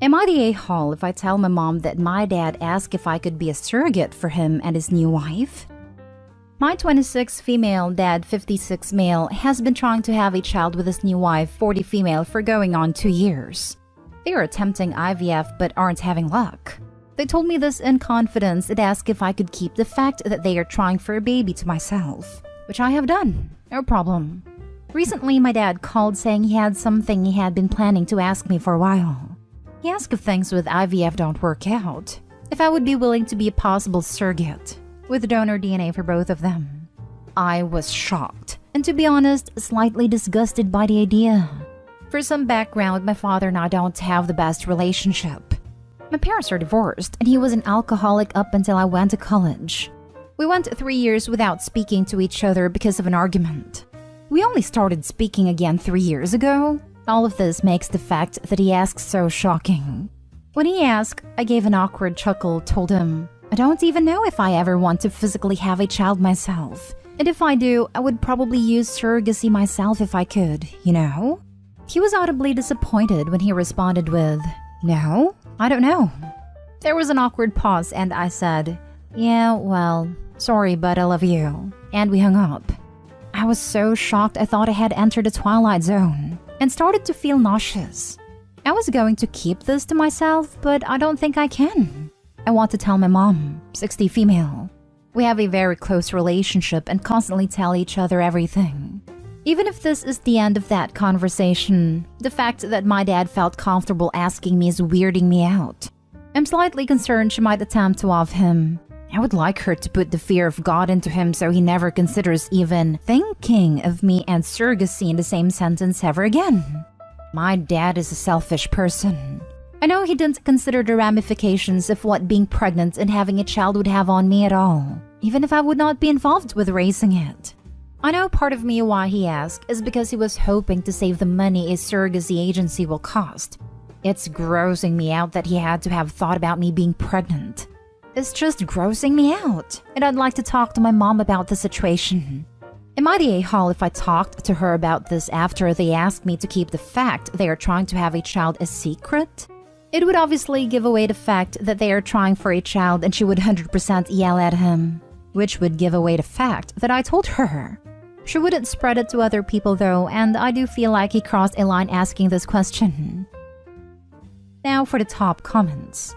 Am I the a-hole if I tell my mom that my dad asked if I could be a surrogate for him and his new wife? My 26 female dad, 56 male, has been trying to have a child with his new wife, 40 female, for going on 2 years. They are attempting IVF but aren't having luck. They told me this in confidence and asked if I could keep the fact that they are trying for a baby to myself, which I have done. No problem. Recently, my dad called saying he had something he had been planning to ask me for a while. He asked if things with IVF don't work out, if I would be willing to be a possible surrogate, with donor DNA for both of them. I was shocked, and to be honest, slightly disgusted by the idea. For some background, my father and I don't have the best relationship. My parents are divorced, and he was an alcoholic up until I went to college. We went 3 years without speaking to each other because of an argument. We only started speaking again 3 years ago. All of this makes the fact that he asked so shocking. When he asked, I gave an awkward chuckle, told him, I don't even know if I ever want to physically have a child myself. And if I do, I would probably use surrogacy myself if I could, you know? He was audibly disappointed when he responded with, No, I don't know. There was an awkward pause and I said, Yeah, well, sorry, but I love you. And we hung up. I was so shocked I thought I had entered a twilight zone and started to feel nauseous. I was going to keep this to myself, but I don't think I can. I want to tell my mom, 60 female. We have a very close relationship and constantly tell each other everything. Even if this is the end of that conversation, the fact that my dad felt comfortable asking me is weirding me out. I'm slightly concerned she might attempt to off him. I would like her to put the fear of God into him so he never considers even thinking of me and surrogacy in the same sentence ever again. My dad is a selfish person. I know he didn't consider the ramifications of what being pregnant and having a child would have on me at all, even if I would not be involved with raising it. I know part of me why he asked is because he was hoping to save the money a surrogacy agency will cost. It's grossing me out that he had to have thought about me being pregnant. It's just grossing me out, and I'd like to talk to my mom about the situation. Am I the a-hole if I talked to her about this after they asked me to keep the fact they are trying to have a child a secret? It would obviously give away the fact that they are trying for a child and she would 100% yell at him, which would give away the fact that I told her. She wouldn't spread it to other people though, and I do feel like he crossed a line asking this question. Now for the top comments.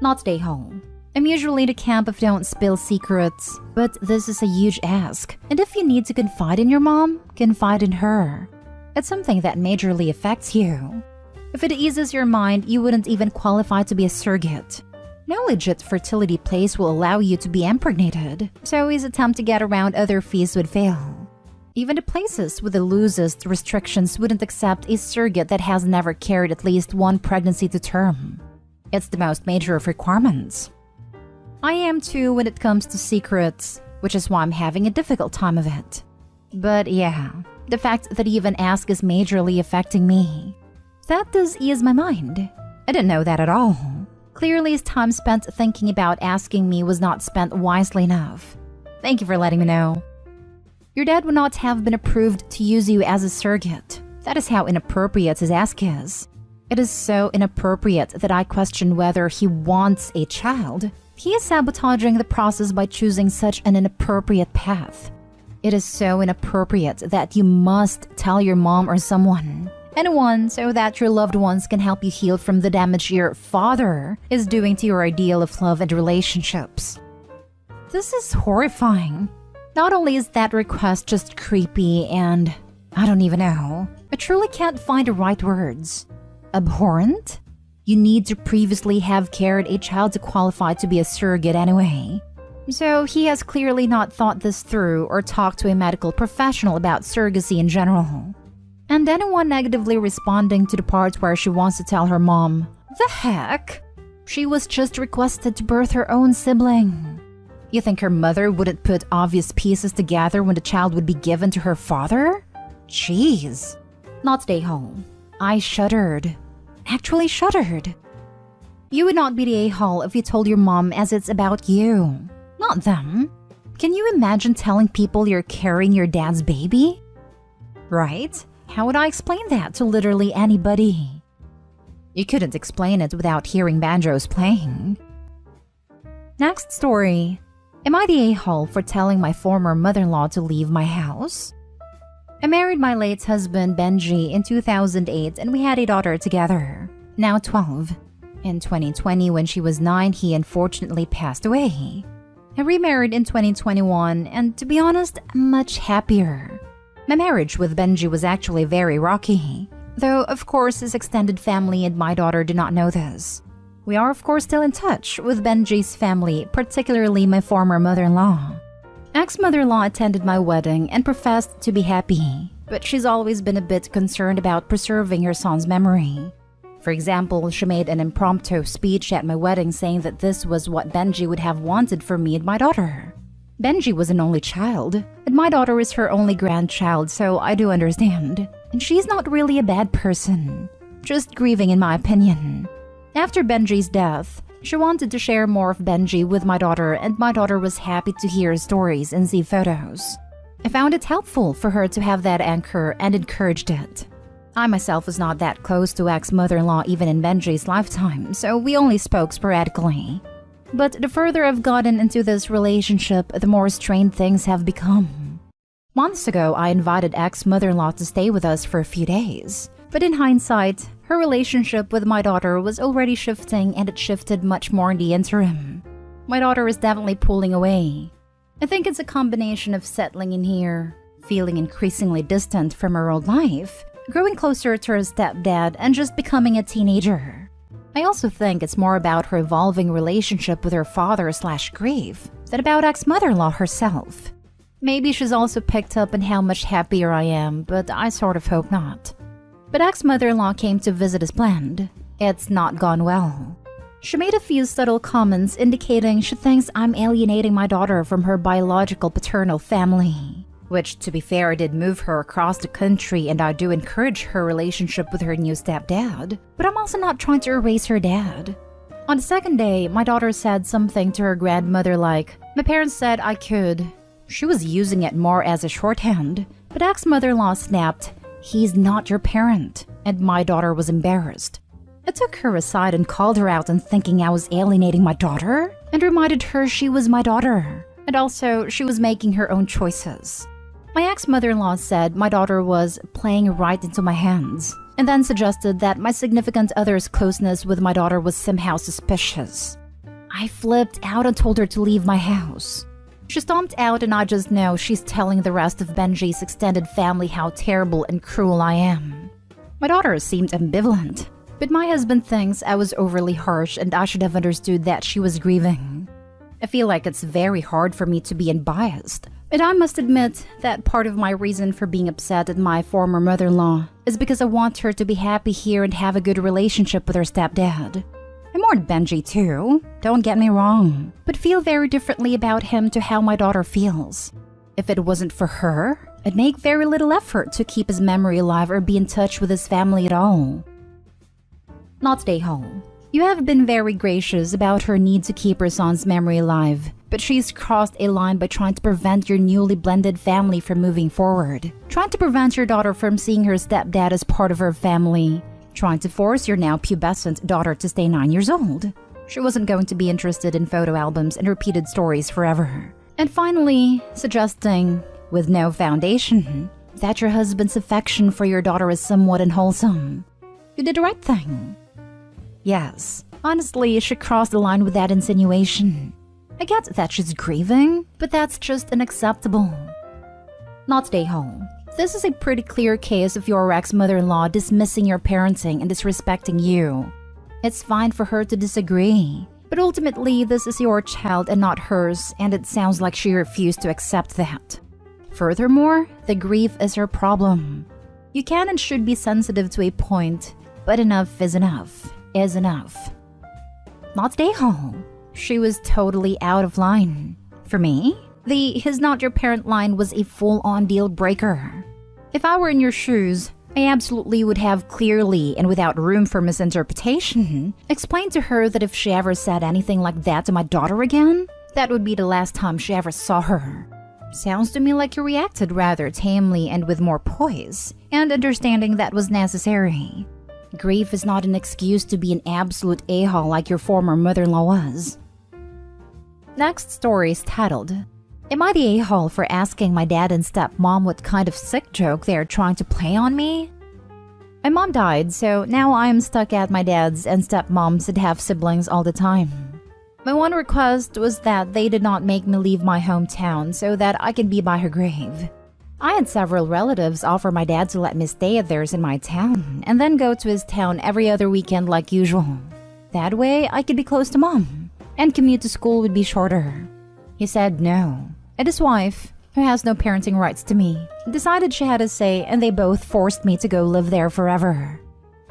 Not the a-hole. I'm usually the camp of don't spill secrets, but this is a huge ask, and if you need to confide in your mom, confide in her. It's something that majorly affects you. If it eases your mind, you wouldn't even qualify to be a surrogate. No legit fertility place will allow you to be impregnated, so his attempt to get around other fees would fail. Even the places with the loosest restrictions wouldn't accept a surrogate that has never carried at least one pregnancy to term. It's the most major of requirements. I am too when it comes to secrets, which is why I'm having a difficult time of it. But yeah, the fact that he even asked is majorly affecting me. That does ease my mind. I didn't know that at all. Clearly his time spent thinking about asking me was not spent wisely enough. Thank you for letting me know. Your dad would not have been approved to use you as a surrogate. That is how inappropriate his ask is. It is so inappropriate that I question whether he wants a child. He is sabotaging the process by choosing such an inappropriate path. It is so inappropriate that you must tell your mom or someone. Anyone, so that your loved ones can help you heal from the damage your father is doing to your ideal of love and relationships. This is horrifying. Not only is that request just creepy and, I don't even know, I truly can't find the right words. Abhorrent? You need to previously have carried a child to qualify to be a surrogate anyway. So he has clearly not thought this through or talked to a medical professional about surrogacy in general. And anyone negatively responding to the part where she wants to tell her mom, the heck? She was just requested to birth her own sibling. You think her mother wouldn't put obvious pieces together when the child would be given to her father? Jeez. Not stay home. I shuddered. Actually shuddered. You would not be the a-hole if you told your mom as it's about you, not them. Can you imagine telling people you're carrying your dad's baby? Right? How would I explain that to literally anybody? You couldn't explain it without hearing banjos playing. Next story. Am I the a-hole for telling my former mother-in-law to leave my house? I married my late husband Benji in 2008 and we had a daughter together, now 12. In 2020, when she was 9, he unfortunately passed away. I remarried in 2021 and, to be honest, I'm much happier. My marriage with Benji was actually very rocky, though of course his extended family and my daughter do not know this. We are of course still in touch with Benji's family, particularly my former mother-in-law. Ex-mother-in-law attended my wedding and professed to be happy, but she's always been a bit concerned about preserving her son's memory. For example, she made an impromptu speech at my wedding saying that this was what Benji would have wanted for me and my daughter. Benji was an only child, and my daughter is her only grandchild, so I do understand. And she's not really a bad person, just grieving in my opinion. After Benji's death, she wanted to share more of Benji with my daughter, and my daughter was happy to hear stories and see photos. I found it helpful for her to have that anchor and encouraged it. I myself was not that close to ex-mother-in-law even in Benji's lifetime, so we only spoke sporadically. But the further I've gotten into this relationship, the more strained things have become. Months ago, I invited ex-mother-in-law to stay with us for a few days. But in hindsight, her relationship with my daughter was already shifting and it shifted much more in the interim. My daughter is definitely pulling away. I think it's a combination of settling in here, feeling increasingly distant from her old life, growing closer to her stepdad, and just becoming a teenager. I also think it's more about her evolving relationship with her father/grief than about ex-mother-in-law herself. Maybe she's also picked up on how much happier I am, but I sort of hope not. But ex-mother-in-law came to visit as planned. It's not gone well. She made a few subtle comments indicating she thinks I'm alienating my daughter from her biological paternal family. Which, to be fair, did move her across the country, and I do encourage her relationship with her new stepdad. But I'm also not trying to erase her dad. On the second day, my daughter said something to her grandmother like, "My parents said I could." She was using it more as a shorthand, but ex-mother-in-law snapped, "He's not your parent," and my daughter was embarrassed. I took her aside and called her out on thinking I was alienating my daughter, and reminded her she was my daughter, and also she was making her own choices. My ex-mother-in-law said my daughter was playing right into my hands, and then suggested that my significant other's closeness with my daughter was somehow suspicious. I flipped out and told her to leave my house. She stomped out, and I just know she's telling the rest of Benji's extended family how terrible and cruel I am. My daughter seemed ambivalent, but my husband thinks I was overly harsh and I should have understood that she was grieving. I feel like it's very hard for me to be unbiased, and I must admit that part of my reason for being upset at my former mother-in-law is because I want her to be happy here and have a good relationship with her stepdad. I mourn Benji too, don't get me wrong, but feel very differently about him to how my daughter feels. If it wasn't for her, I'd make very little effort to keep his memory alive or be in touch with his family at all. Not stay home. You have been very gracious about her need to keep her son's memory alive, but she's crossed a line by trying to prevent your newly blended family from moving forward, trying to prevent your daughter from seeing her stepdad as part of her family, trying to force your now pubescent daughter to stay 9 years old. She wasn't going to be interested in photo albums and repeated stories forever. And finally, suggesting, with no foundation, that your husband's affection for your daughter is somewhat unwholesome. You did the right thing. Yes, honestly, she crossed the line with that insinuation. I get that she's grieving, but that's just unacceptable. Not stay home. This is a pretty clear case of your ex-mother-in-law dismissing your parenting and disrespecting you. It's fine for her to disagree, but ultimately this is your child and not hers, and it sounds like she refused to accept that. Furthermore, the grief is her problem. You can and should be sensitive to a point, but enough is enough. Is enough. Not stay home. She was totally out of line. For me, the "he's not your parent" line was a full-on deal breaker. If I were in your shoes, I absolutely would have clearly and without room for misinterpretation explained to her that if she ever said anything like that to my daughter again, that would be the last time she ever saw her. Sounds to me like you reacted rather tamely and with more poise, and understanding that was necessary. grief is not an excuse to be an absolute a-hole like your former mother-in-law was. Next story is titled, Am I the a-hole for asking my dad and stepmom what kind of sick joke they are trying to play on me? My mom died, so now I am stuck at my dad's and stepmom's that have siblings all the time. My one request was that they did not make me leave my hometown so that I can be by her grave. I had several relatives offer my dad to let me stay at theirs in my town and then go to his town every other weekend like usual. That way, I could be close to mom, and commute to school would be shorter. He said no, and his wife, who has no parenting rights to me, decided she had a say, and they both forced me to go live there forever.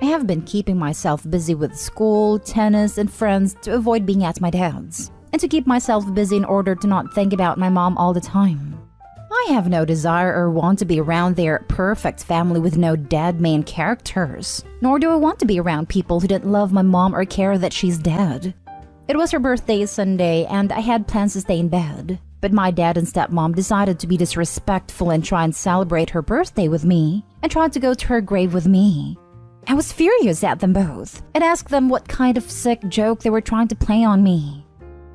I have been keeping myself busy with school, tennis, and friends to avoid being at my dad's, and to keep myself busy in order to not think about my mom all the time. I have no desire or want to be around their perfect family with no dead main characters, nor do I want to be around people who didn't love my mom or care that she's dead. It was her birthday Sunday, and I had plans to stay in bed. But my dad and stepmom decided to be disrespectful and try and celebrate her birthday with me, and tried to go to her grave with me. I was furious at them both, and asked them what kind of sick joke they were trying to play on me.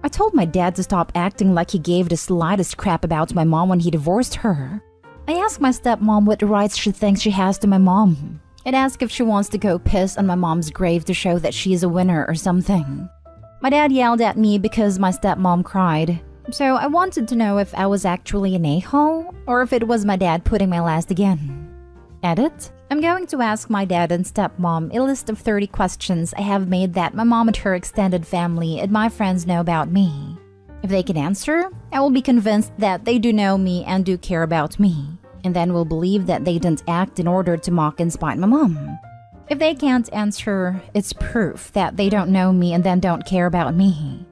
I told my dad to stop acting like he gave the slightest crap about my mom when he divorced her. I asked my stepmom what rights she thinks she has to my mom, and asked if she wants to go piss on my mom's grave to show that she is a winner or something. My dad yelled at me because my stepmom cried. So I wanted to know if I was actually an a-hole, or if it was my dad putting my last again. Edit. I'm going to ask my dad and stepmom a list of 30 questions I have made that my mom and her extended family and my friends know about me. If they can answer, I will be convinced that they do know me and do care about me, and then will believe that they didn't act in order to mock and spite my mom. If they can't answer, it's proof that they don't know me and then don't care about me.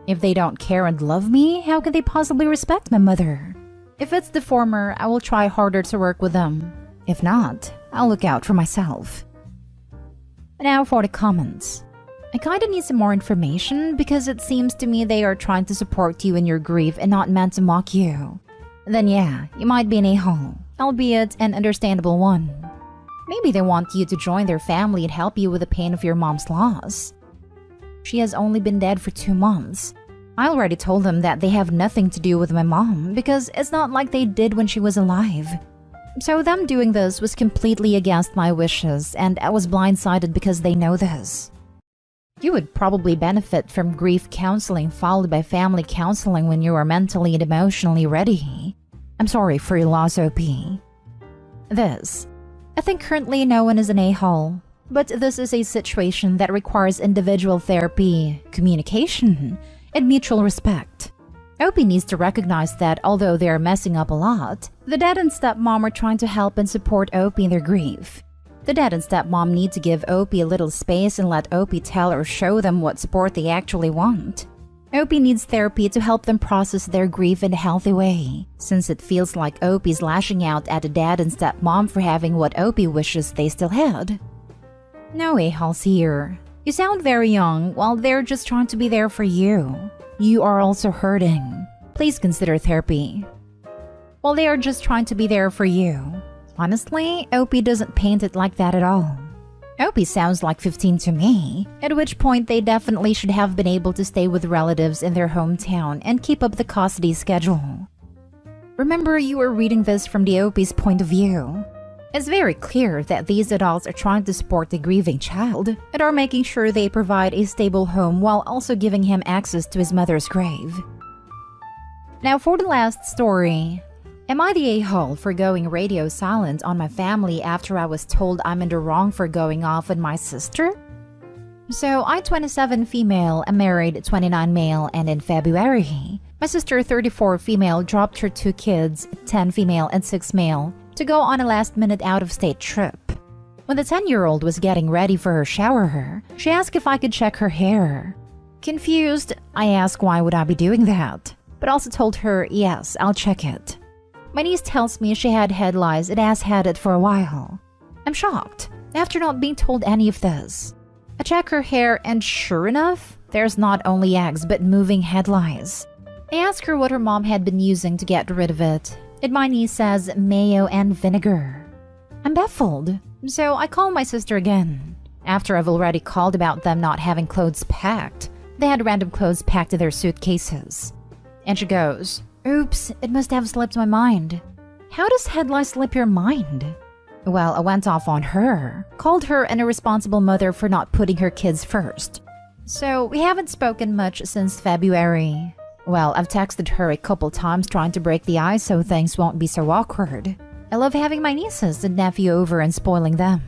If they don't care and love me, how could they possibly respect my mother? If it's the former, I will try harder to work with them. If not, I'll look out for myself. Now for the comments. I kinda need some more information because it seems to me they are trying to support you in your grief and not meant to mock you. Then yeah, you might be an a-hole, albeit an understandable one. Maybe they want you to join their family and help you with the pain of your mom's loss. She has only been dead for 2 months. I already told them that they have nothing to do with my mom because it's not like they did when she was alive. So them doing this was completely against my wishes, and I was blindsided because they know this. You would probably benefit from grief counseling followed by family counseling when you are mentally and emotionally ready. I'm sorry for your loss, OP. I think currently no one is an a-hole. But this is a situation that requires individual therapy, communication, and mutual respect. OP needs to recognize that although they are messing up a lot, the dad and stepmom are trying to help and support OP in their grief. The dad and stepmom need to give OP a little space and let OP tell or show them what support they actually want. OP needs therapy to help them process their grief in a healthy way, since it feels like OP is lashing out at the dad and stepmom for having what OP wishes they still had. No a-holes here. You sound very young while they're just trying to be there for you. You are also hurting. Please consider therapy. While they are just trying to be there for you. Honestly, OP doesn't paint it like that at all. OP sounds like 15 to me, at which point they definitely should have been able to stay with relatives in their hometown and keep up the custody schedule. Remember, you are reading this from the OP's point of view. It's very clear that these adults are trying to support the grieving child and are making sure they provide a stable home while also giving him access to his mother's grave. Now for the last story. Am I the a-hole for going radio silent on my family after I was told I'm in the wrong for going off with my sister? So, I'm 27 female, I'm married 29 male, and in February, my sister 34 female dropped her 2 kids, 10 female and 6 male, to go on a last-minute out-of-state trip. When the 10-year-old was getting ready for her shower, she asked if I could check her hair. Confused, I asked why would I be doing that, but also told her, yes, I'll check it. My niece tells me she had head lice and has had it for a while. I'm shocked, after not being told any of this. I check her hair and sure enough, there's not only eggs but moving head lice. I ask her what her mom had been using to get rid of it, and my niece says mayo and vinegar. I'm baffled, so I call my sister again. After I've already called about them not having clothes packed, they had random clothes packed in their suitcases. And she goes, "Oops, it must have slipped my mind." How does head lice slip your mind? Well, I went off on her, called her an irresponsible mother for not putting her kids first. So we haven't spoken much since February. Well, I've texted her a couple times trying to break the ice so things won't be so awkward. I love having my nieces and nephew over and spoiling them.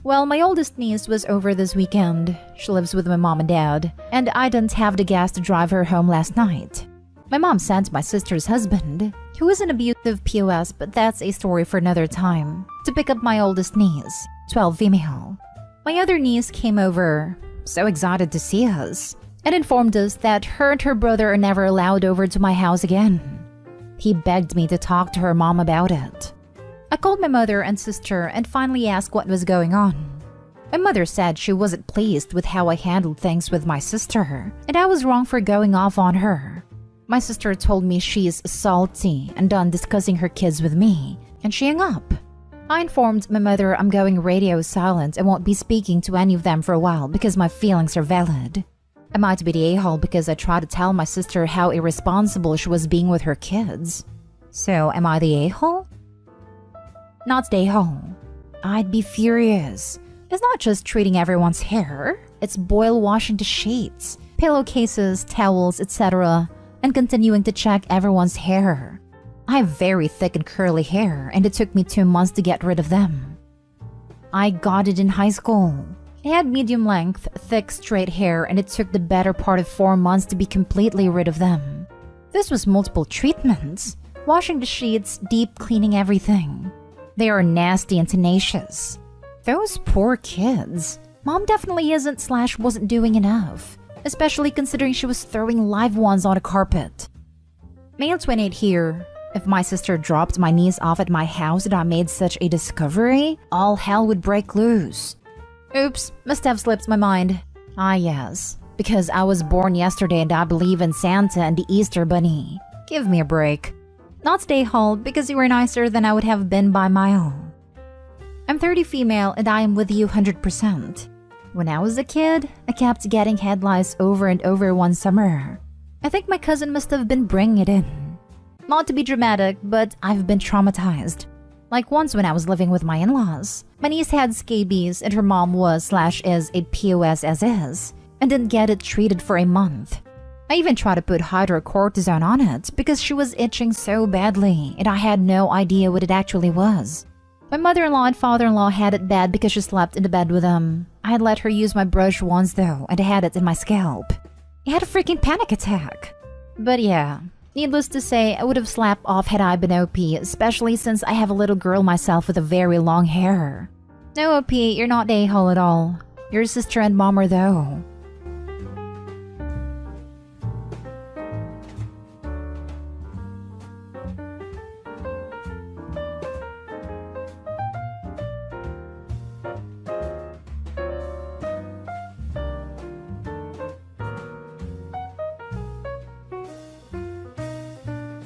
Well, my oldest niece was over this weekend. She lives with my mom and dad, and I didn't have the gas to drive her home last night. My mom sent my sister's husband, who is an abusive POS, but that's a story for another time, to pick up my oldest niece, 12 female. My other niece came over, so excited to see us, and informed us that her and her brother are never allowed over to my house again. He begged me to talk to her mom about it. I called my mother and sister and finally asked what was going on. My mother said she wasn't pleased with how I handled things with my sister, and I was wrong for going off on her. My sister told me she is salty and done discussing her kids with me, and she hung up. I informed my mother I'm going radio silent and won't be speaking to any of them for a while because my feelings are valid. I might be the a-hole because I tried to tell my sister how irresponsible she was being with her kids. So, am I the a-hole? Not the a-hole. I'd be furious. It's not just treating everyone's hair, it's boil washing the sheets, pillowcases, towels, etc., and continuing to check everyone's hair. I have very thick and curly hair, and it took me 2 months to get rid of them. I got it in high school. I had medium length, thick, straight hair, and it took the better part of 4 months to be completely rid of them. This was multiple treatments, washing the sheets, deep cleaning everything. They are nasty and tenacious. Those poor kids. Mom definitely wasn't doing enough, especially considering she was throwing live ones on a carpet. Male 28 here. If my sister dropped my niece off at my house and I made such a discovery, all hell would break loose. Oops, must have slipped my mind. Ah yes, because I was born yesterday and I believe in Santa and the Easter Bunny. Give me a break. Not stay home because you were nicer than I would have been by mile. I'm 30 female and I am with you 100%. When I was a kid, I kept getting head lice over and over one summer. I think my cousin must have been bringing it in. Not to be dramatic, but I've been traumatized. Like once when I was living with my in-laws, my niece had scabies and her mom was/is a POS as is, and didn't get it treated for a month. I even tried to put hydrocortisone on it because she was itching so badly and I had no idea what it actually was. My mother-in-law and father-in-law had it bad because she slept in the bed with them. I had let her use my brush once though, and I had it in my scalp. I had a freaking panic attack. But yeah, needless to say, I would have slapped off had I been OP, especially since I have a little girl myself with a very long hair. No OP, you're not a-hole at all. Your sister and mom are though.